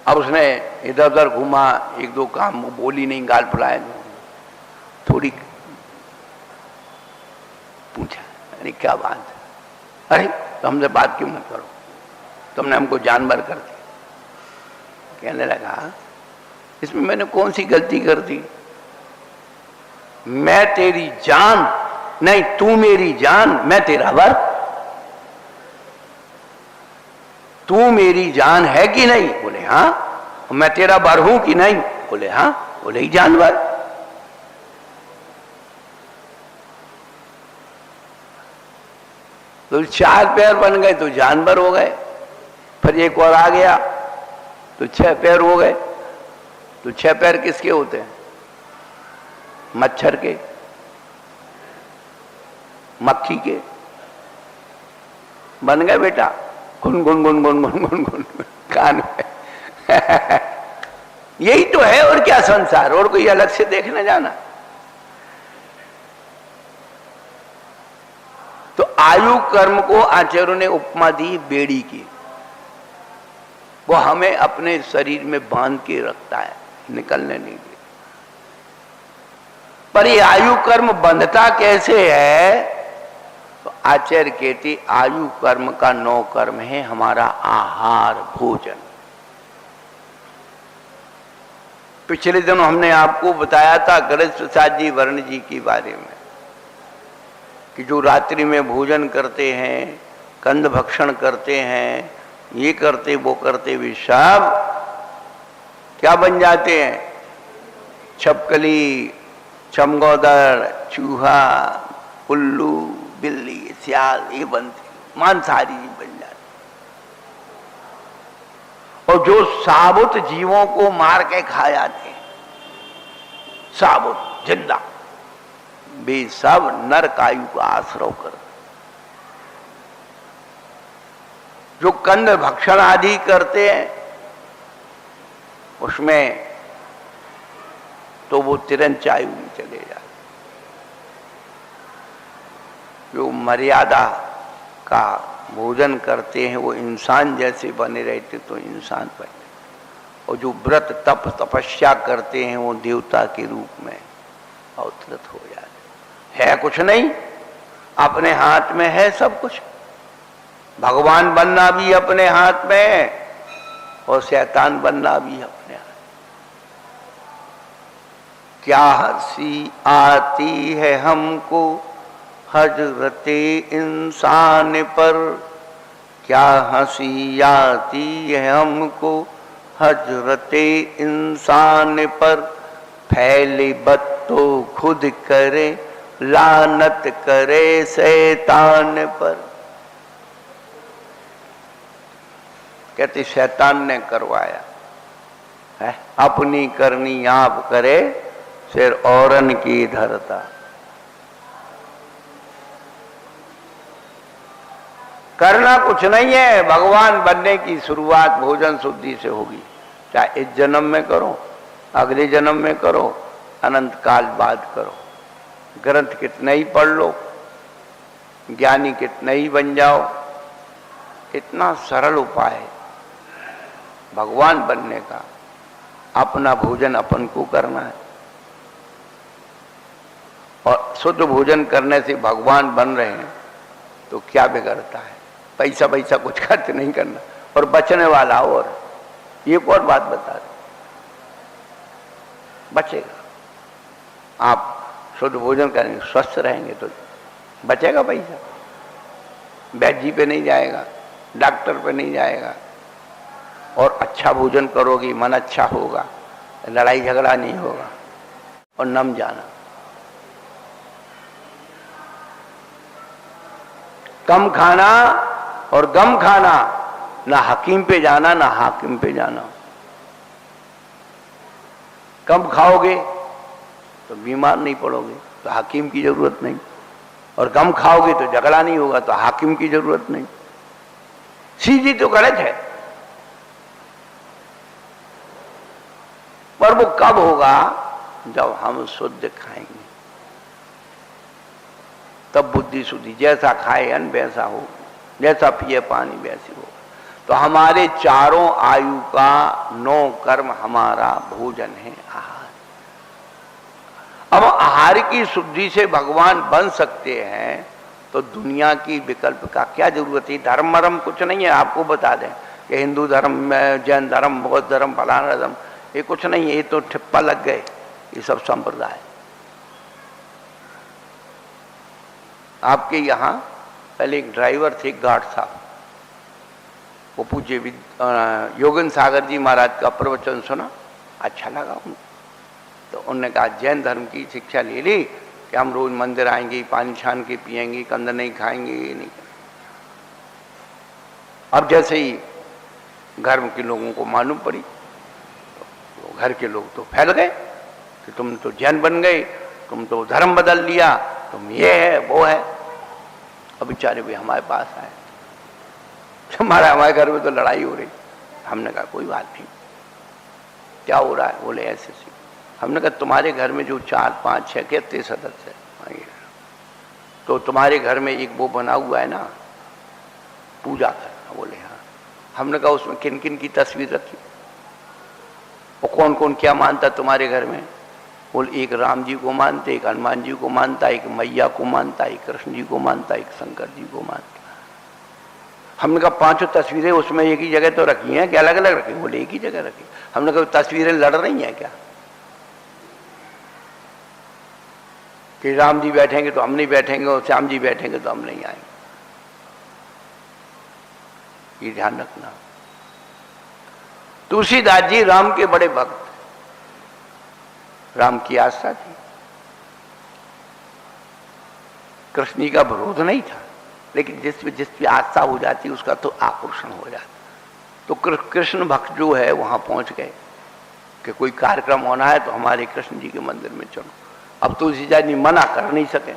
अब उसने इधर उधर घूमा, 1-2 काम बोली नहीं, गाल फुलाए, थोड़ी पूछा अरे क्या बात है, अरे तो हमसे बात क्यों मत करो, तुमने हमको जानवर कर दिया। कहने लगा इसमें मैंने कौन सी गलती कर दी? मैं तेरी जान नहीं, तू मेरी जान, मैं तेरा वर। तू मेरी जान है कि नहीं? बोले हाँ। मैं तेरा वर हूं कि नहीं? बोले हाँ। बोले ही जानवर। तो 4 पैर बन गए तो जानवर हो गए, फिर एक और आ गया तो 6 पैर हो गए। तो 6 पैर किसके होते हैं? मच्छर के, मक्खी के। बन गए बेटा, गुन गुन गुन गुन गुन गुन गुन कान में। यही तो है, और क्या संसार, और कोई अलग से देखने जाना। तो आयु कर्म को आचार्यों ने उपमा दी बेड़ी की। वो हमें अपने शरीर में बांध के रखता है, निकलने नहीं देता। पर ये आयु कर्म बंधता कैसे है? तो आचार्य कहते आयु कर्म का 9 कर्म है हमारा आहार भोजन। पिछले दिनों हमने आपको बताया था गणेश प्रसाद जी वर्ण जी के बारे में कि जो रात्रि में भोजन करते हैं, कंद भक्षण करते हैं, ये करते वो करते, वे सब क्या बन जाते हैं? छपकली, चमगोदड़, चूहा, उल्लू, बिल्ली, सियाल, ये बनते, मांसाहारी बन जाते। और जो साबुत जीवों को मार के खा जाते हैं, साबुत जिंदा, वे सब नरक आयु का आश्रय कर। जो कंद भक्षण आदि करते हैं उसमें तो वो तिरंच आयु में चले जाते। जो मर्यादा का भोजन करते हैं वो इंसान जैसे बने रहते तो इंसान बने, और जो व्रत तप तपस्या करते हैं वो देवता के रूप में अवतरित हो जाते। है कुछ नहीं, अपने हाथ में है सब कुछ। भगवान बनना भी अपने हाथ में है और शैतान बनना भी अपने हाथ। क्या हंसी आती है हमको हजरते इंसान पर, क्या हंसी आती है हमको हजरते इंसान पर, फैले बत्तो खुद करे लानत करे शैतान पर। कहते शैतान ने करवाया है, अपनी करनी आप करे सिर औरन की धरता। करना कुछ नहीं है, भगवान बनने की शुरुआत भोजन शुद्धि से होगी। चाहे इस जन्म में करो, अगले जन्म में करो, अनंत काल बाद करो। ग्रंथ कितने ही पढ़ लो, ज्ञानी कितने ही बन जाओ, इतना सरल उपाय है भगवान बनने का। अपना भोजन अपन को करना है, और शुद्ध भोजन करने से भगवान बन रहे हैं तो क्या बिगड़ता है? पैसा कुछ खर्च नहीं करना, और बचने वाला और। ये कौन बात बता रहे? बचेगा। आप शुद्ध भोजन करेंगे, स्वस्थ रहेंगे तो बचेगा पैसा। वैद्य जी पे नहीं जाएगा, डॉक्टर पे नहीं जाएगा। और अच्छा भोजन करोगे, मन अच्छा होगा, लड़ाई झगड़ा नहीं होगा। और नम जाना, कम खाना और गम खाना, ना हकीम पे जाना ना हाकिम पे जाना। कम खाओगे तो बीमार नहीं पड़ोगे, तो हाकिम की जरूरत नहीं। और कम खाओगे तो झगड़ा नहीं होगा, तो हाकिम की जरूरत नहीं। सीधी तो गलत है, पर वो कब होगा? जब हम शुद्ध खाएंगे, तब बुद्धि शुद्धि। जैसा खाए अन्न वैसा हो, जैसा पिए पानी वैसी हो। तो हमारे चारों आयु का 9 कर्म हमारा भोजन है, आहार। अब आहार की शुद्धि से भगवान बन सकते हैं, तो दुनिया की विकल्प का क्या जरूरत है? धर्म मरम कुछ नहीं है। आपको बता दें कि हिंदू धर्म, जैन धर्म, बौद्ध धर्म, फलाना धर्म, ये कुछ नहीं है। ये तो ठिप्पा लग गए, ये सब संप्रदाय। आपके यहाँ पहले एक ड्राइवर थे, गार्ड साहब, वो पूज्य योगेंद्र सागर जी महाराज का प्रवचन सुना, अच्छा लगा उनको। तो उन्होंने कहा जैन धर्म की शिक्षा ले ली कि हम रोज मंदिर आएंगे, पानी छान के पिएंगे, कंद नहीं खाएंगे, ये नहीं। अब जैसे ही घर के लोगों को मालूम पड़ी, तो घर के लोग तो फैल गए कि तुम तो जैन बन गए, तुम तो धर्म बदल लिया, तुम ये है वो है। अब बेचारे भी हमारे पास आए, हमारे घर में तो लड़ाई हो रही। हमने कहा कोई बात नहीं, क्या हो रहा है? बोले ऐसे ऐसे। हमने कहा तुम्हारे घर में जो 4, 5, 6 कितने सदस्य है, तो तुम्हारे घर में एक वो बना हुआ है ना पूजा करना। बोले हाँ। हमने कहा उसमें किन किन की तस्वीर रखी, और कौन कौन क्या मानता तुम्हारे घर में? बोल एक राम जी को मानते, एक हनुमान जी को मानता, एक मैया को मानता, एक कृष्ण जी को मानता, एक शंकर जी को मानता। हमने कहा 5 तस्वीरें उसमें एक ही जगह तो रखी हैं, क्या अलग अलग रखी? बोले एक ही जगह रखी। हमने कहा तस्वीरें लड़ रही हैं क्या? कि राम जी बैठेंगे तो हम नहीं बैठेंगे, और श्याम जी बैठेंगे तो हम नहीं आएंगे। ये ध्यान रखना। तुलसीदास जी राम के बड़े भक्त, राम की आस्था थी, कृष्ण जी का विरोध नहीं था, लेकिन जिस पे आस्था हो जाती उसका तो आकर्षण हो जाता। तो कृष्ण भक्त जो है वहां पहुंच गए कि कोई कार्यक्रम होना है तो हमारे कृष्ण जी के मंदिर में चलो। अब तुलसीदास जी मना कर नहीं सके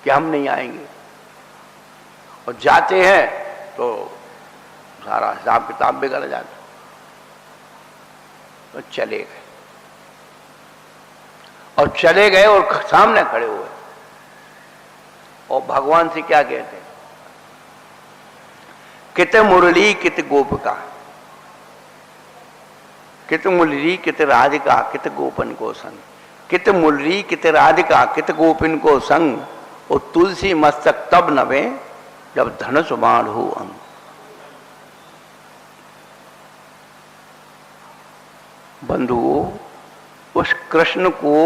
कि हम नहीं आएंगे, और जाते हैं तो सारा हिसाब किताब बिगड़ जाता। तो चले गए, और चले गए और सामने खड़े हुए, और भगवान से क्या कहते हैं? कित मुरली कित गोपिका, कित मुरली कित राधिका, कित गोपन को संग। कित मुरली कित राधिका, कित गोपिन को संग, और तुलसी मस्तक तब नवे जब धनुष बाण हो अंग। बंधुओं, उस कृष्ण को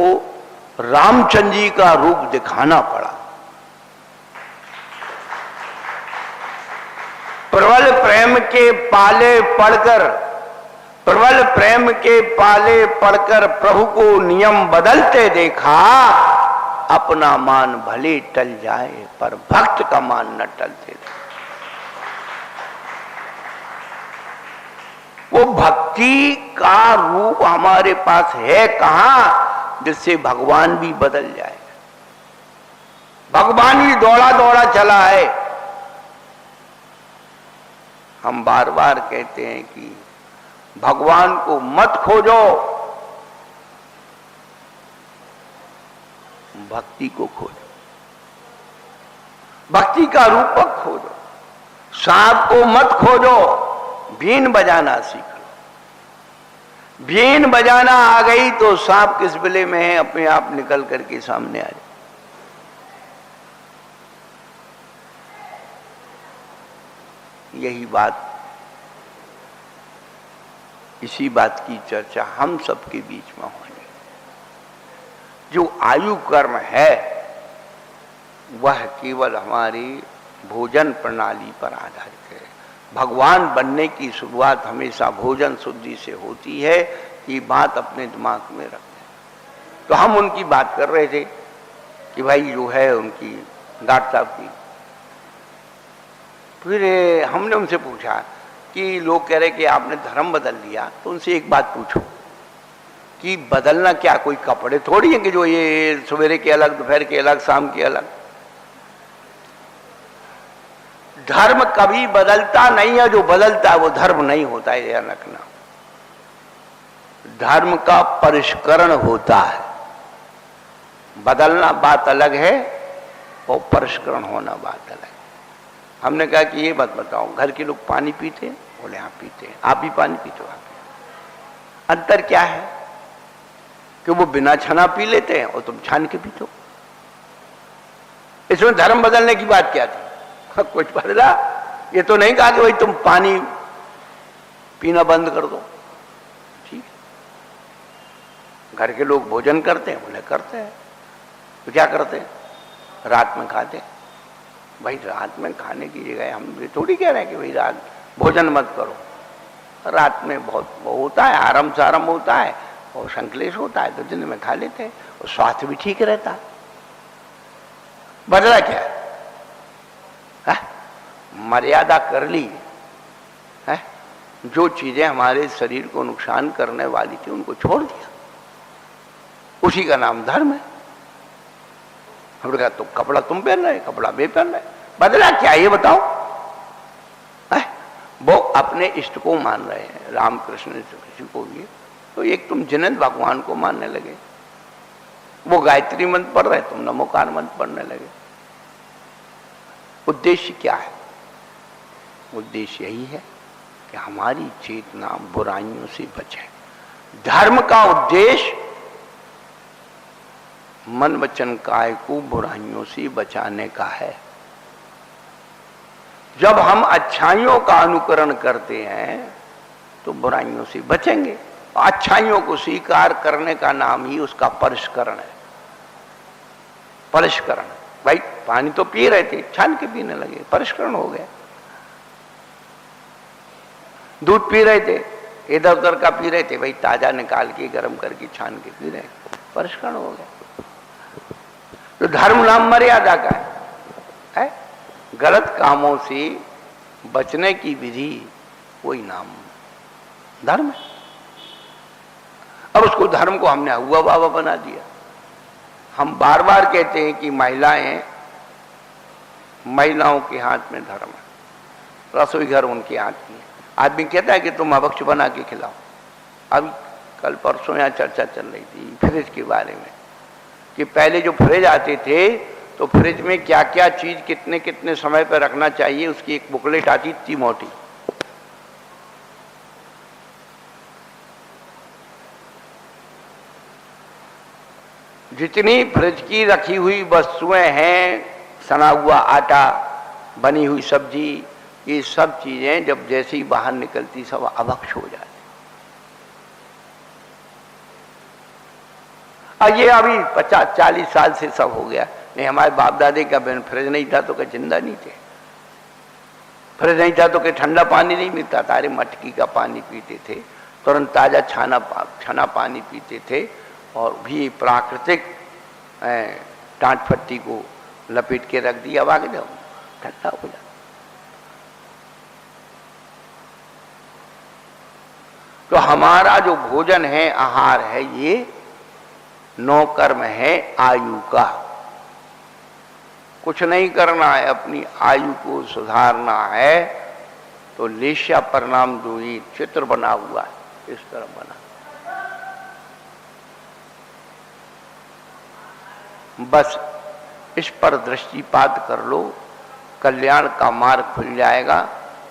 रामचंद्र जी का रूप दिखाना पड़ा। प्रबल प्रेम के पाले पढ़कर, प्रबल प्रेम के पाले पढ़कर प्रभु को नियम बदलते देखा। अपना मान भले टल जाए पर भक्त का मान न टलते थे। वो भक्ति का रूप हमारे पास है कहां, जिससे भगवान भी बदल जाए। भगवान भी दौड़ा दौड़ा चला है। हम बार बार कहते हैं कि भगवान को मत खोजो, भक्ति को खोजो, भक्ति का रूपक खोजो। सांप को मत खोजो, बीन बजाना सीखो। बीन बजाना आ गई तो सांप किस बिले में है अपने आप निकल करके सामने आ जाए। यही बात, इसी बात की चर्चा हम सबके बीच में होनी। जो आयु कर्म है वह केवल हमारी भोजन प्रणाली पर आधारित है। भगवान बनने की शुरुआत हमेशा भोजन शुद्धि से होती है। ये बात अपने दिमाग में रखें। तो हम उनकी बात कर रहे थे कि भाई जो है उनकी डॉक्टर साहब की, फिर हमने उनसे पूछा कि लोग कह रहे कि आपने धर्म बदल लिया, तो उनसे एक बात पूछो कि बदलना क्या कोई कपड़े थोड़ी हैं कि जो ये सवेरे के अलग, दोपहर के अलग, शाम के अलग। धर्म कभी बदलता नहीं है, जो बदलता है वो धर्म नहीं होता है, यह रखना। धर्म का परिष्करण होता है। बदलना बात अलग है और परिष्करण होना बात अलग है। हमने कहा कि ये बात बताओ, घर के लोग पानी पीते हैं? बोले हाँ पीते हैं। आप भी पानी पीते हो? आप अंतर क्या है कि वो बिना छना पी लेते हैं और तुम छान के पीते हो। इसमें धर्म बदलने की बात क्या थी? कुछ बदला? ये तो नहीं कहा कि भाई तुम पानी पीना बंद कर दो। ठीक, घर के लोग भोजन करते हैं? बोले करते हैं। तो क्या करते हैं? रात में खाते हैं। भाई रात में खाने की जगह हम ये थोड़ी कह रहे हैं कि भाई रात भोजन मत करो। रात में बहुत होता है, आराम साराम होता है और संकलेश होता है, तो दिन में खा लेते हैं और स्वास्थ्य भी ठीक रहता है। बदला क्या है? मर्यादा कर ली है। जो चीजें हमारे शरीर को नुकसान करने वाली थी उनको छोड़ दिया, उसी का नाम धर्म है। हमने कहा तो कपड़ा तुम पहन रहे, कपड़ा मैं पहन रहे, बदला क्या ये बताओ? वो अपने इष्ट को मान रहे हैं, रामकृष्ण किसी को भी, तो एक तुम जिनेंद्र भगवान को मानने लगे। वो गायत्री मंत्र पढ़ रहे, तुम नमोकार मंत्र पढ़ने लगे। उद्देश्य क्या है? उद्देश्य यही है कि हमारी चेतना बुराइयों से बचे। धर्म का उद्देश्य मन वचन काया को बुराइयों से बचाने का है। जब हम अच्छाइयों का अनुकरण करते हैं तो बुराइयों से बचेंगे। अच्छाइयों को स्वीकार करने का नाम ही उसका परिष्करण है। परिष्करण, भाई पानी तो पी रहे थे, छान के पीने लगे, परिष्करण हो गया। दूध पी रहे थे, इधर उधर का पी रहे थे, भाई ताजा निकाल के गर्म करके छान के पी रहे, परिष्करण हो गया। तो धर्म नाम मर्यादा का है। गलत कामों से बचने की विधि कोई नाम धर्म है। अब उसको धर्म को हमने हुआ बाबा बना दिया। हम बार बार कहते हैं कि महिलाओं के हाथ में धर्म है, रसोई घर उनके हाथ में है। आदमी कहता है कि तुम अभक्ष बना के खिलाओ। अभी कल परसों यहाँ चर्चा चल रही थी फ्रिज के बारे में कि पहले जो फ्रिज आते थे तो फ्रिज में क्या क्या चीज कितने कितने समय पर रखना चाहिए, उसकी एक बुकलेट आती थी मोटी। जितनी फ्रिज की रखी हुई वस्तुएं हैं, सना हुआ आटा, बनी हुई सब्जी, ये सब चीजें जब जैसे ही बाहर निकलती सब अभक्ष हो जाती। और ये अभी 50-40 साल से सब हो गया। नहीं, हमारे बाप दादे का बहन फ्रिज नहीं था तो क्या जिंदा नहीं थे? फ्रिज नहीं था तो क्या ठंडा पानी नहीं मिलता था? अरे मटकी का पानी पीते थे, तुरंत ताजा छना पानी पीते थे और भी प्राकृतिक टाट फट्टी को लपेट के रख दिया, अब आगे जाओ ठंडा हो जाता। तो हमारा जो भोजन है, आहार है, ये 9 कर्म है आयु का। कुछ नहीं करना है, अपनी आयु को सुधारना है। तो लेश्या परिणाम जो ये चित्र बना हुआ है, इस तरह बना, बस इस पर दृष्टिपात कर लो, कल्याण का मार्ग खुल जाएगा।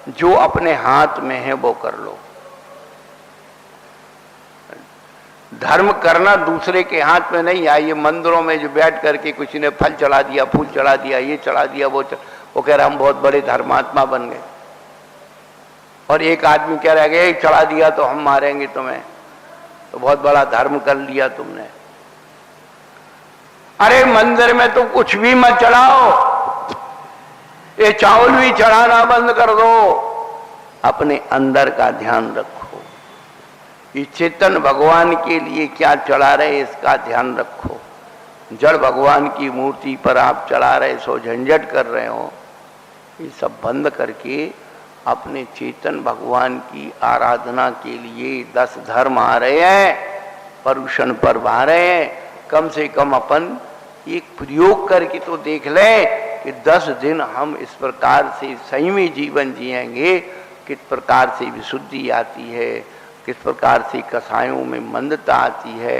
जो अपने हाथ में है वो कर लो। धर्म करना दूसरे के हाथ में नहीं है। ये मंदिरों में जो बैठ करके किसी ने फल चढ़ा दिया, फूल चढ़ा दिया, ये चढ़ा दिया, वो कह रहा हम बहुत बड़े धर्मात्मा बन गए। और एक आदमी कह रहा है चढ़ा दिया तो हम मारेंगे तुम्हें, तो बहुत बड़ा धर्म कर लिया तुमने। अरे मंदिर में तो कुछ भी मत चढ़ाओ, ये चावल भी चढ़ाना बंद कर दो, अपने अंदर का ध्यान रखो। ये चेतन भगवान के लिए क्या चढ़ा रहे इसका ध्यान रखो। जड़ भगवान की मूर्ति पर आप चढ़ा रहे सो झंझट कर रहे हो, ये सब बंद करके अपने चेतन भगवान की आराधना के लिए 10 धर्म आ रहे हैं, पर्युषण पर्व आ रहे हैं। कम से कम अपन एक प्रयोग करके तो देख लें कि 10 दिन हम इस प्रकार से सही में जीवन जिएंगे, किस प्रकार से विशुद्धि आती है, किस प्रकार से कसायों में मंदता आती है,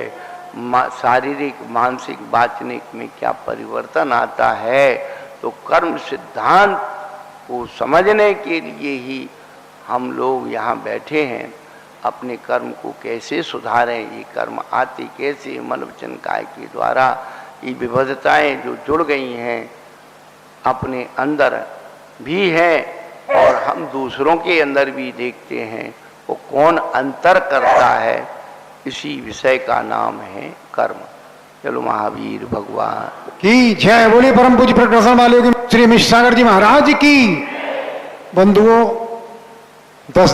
शारीरिक मानसिक वाचनिक में क्या परिवर्तन आता है। तो कर्म सिद्धांत को समझने के लिए ही हम लोग यहाँ बैठे हैं। अपने कर्म को कैसे सुधारें, ये कर्म आते कैसे, मन वचन काया के द्वारा ये विविधताएं जो जुड़ गई हैं अपने अंदर भी हैं और हम दूसरों के अंदर भी देखते हैं, वो कौन अंतर करता है, इसी विषय का नाम है कर्म। चलो महावीर भगवान की जय। बोले परम पूज्य प्रकाशन वाले श्री मिश्र सागर जी महाराज की। बंधुओं 10